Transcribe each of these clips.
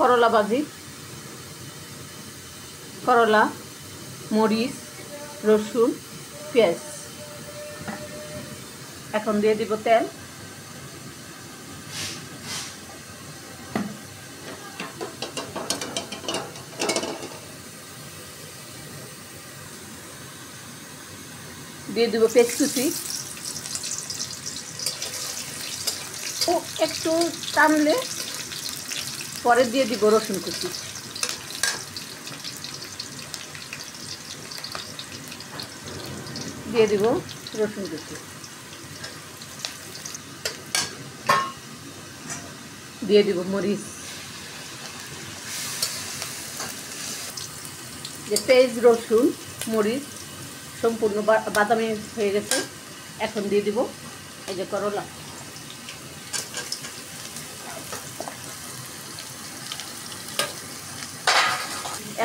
করলা ভাজি, করলা, মরিচ, রসুন, পেঁয়াজ। এখন দিয়ে দিব তেল। দিয়ে দিব পেঁয়াজ কুচি। ও একটু টানলে পরে দিয়ে দিব রসুন কুচি। দিয়ে দিব রসুন কুচি। দিয়ে দিব মরিচ। যে পেঁয়াজ, রসুন, মরিচ সম্পূর্ণ বাদামি হয়ে গেছে। এখন দিয়ে দিব এই যে করলা।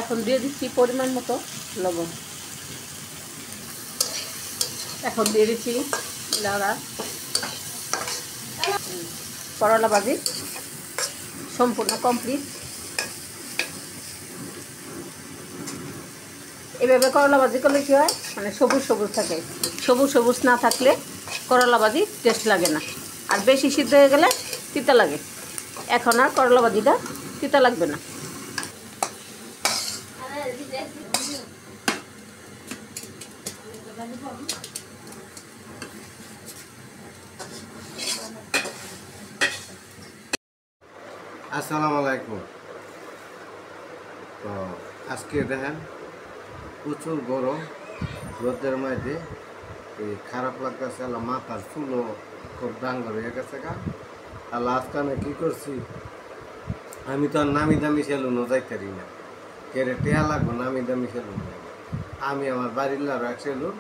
এখন দিয়ে দিচ্ছি পরিমাণ মতো লবণ। এখন দিয়ে দিচ্ছি লাড়া। করলা ভাজি সম্পূর্ণ কমপ্লিট। এভাবে করলা ভাজি করলে কী হয়, মানে সবুজ সবুজ থাকে। সবুজ সবুজ না থাকলে করলা ভাজি টেস্ট লাগে না, আর বেশি সিদ্ধ হয়ে গেলে তিতা লাগে। এখন আর করলা ভাজিটা তিতা লাগবে না। আসসালামু আলাইকুম। তো আজকে দেখেন প্রচুর গরম, রোদের মধ্যে এই খারাপ লাগতেছে। মাথার চুলও খুব ডাঙ্গর হয়ে গেছে গা। আর আজকে আমি কী করছি, আমি তো আর নামি দামি সেলুনও যাইতারি না। কেড়ে টেয়া লাগবো নামি দামি সেলুন। আমি আমার বাড়ির লার এক সেলুন,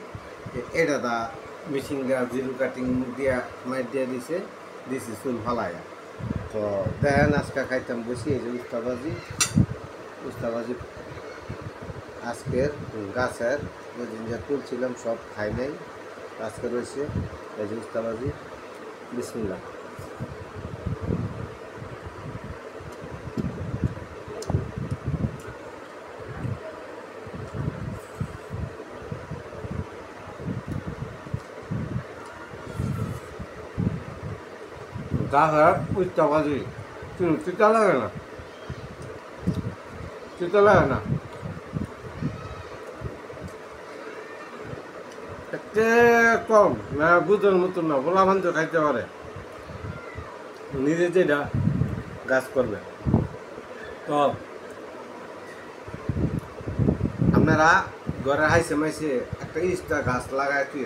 এটা দা মেশিন দেওয়া জিরো কাটিং দিয়া মাইট দিয়ে দিছি চুল ফালাইয়া। তো দেখেন আজকে খাইতাম বসি এই যে উস্তাবাজি আজকের গাছের ওই দিন যা তুলছিলাম সব খাই নাই, আজকে রয়েছে এই যে উস্তাবাজি। বিসমিল্লাহ। গাছের উস্তাবাজি তিতা লাগে না, তিতা লাগে না। এতে কম না, বুঝার মতন না। বলা ভান তো খাইতে পারে, নিজে যেটা গাছ করবে। তো আপনারা ঘরে হাইসে মাইসে একটা ইস্টা গাছ লাগায় তুই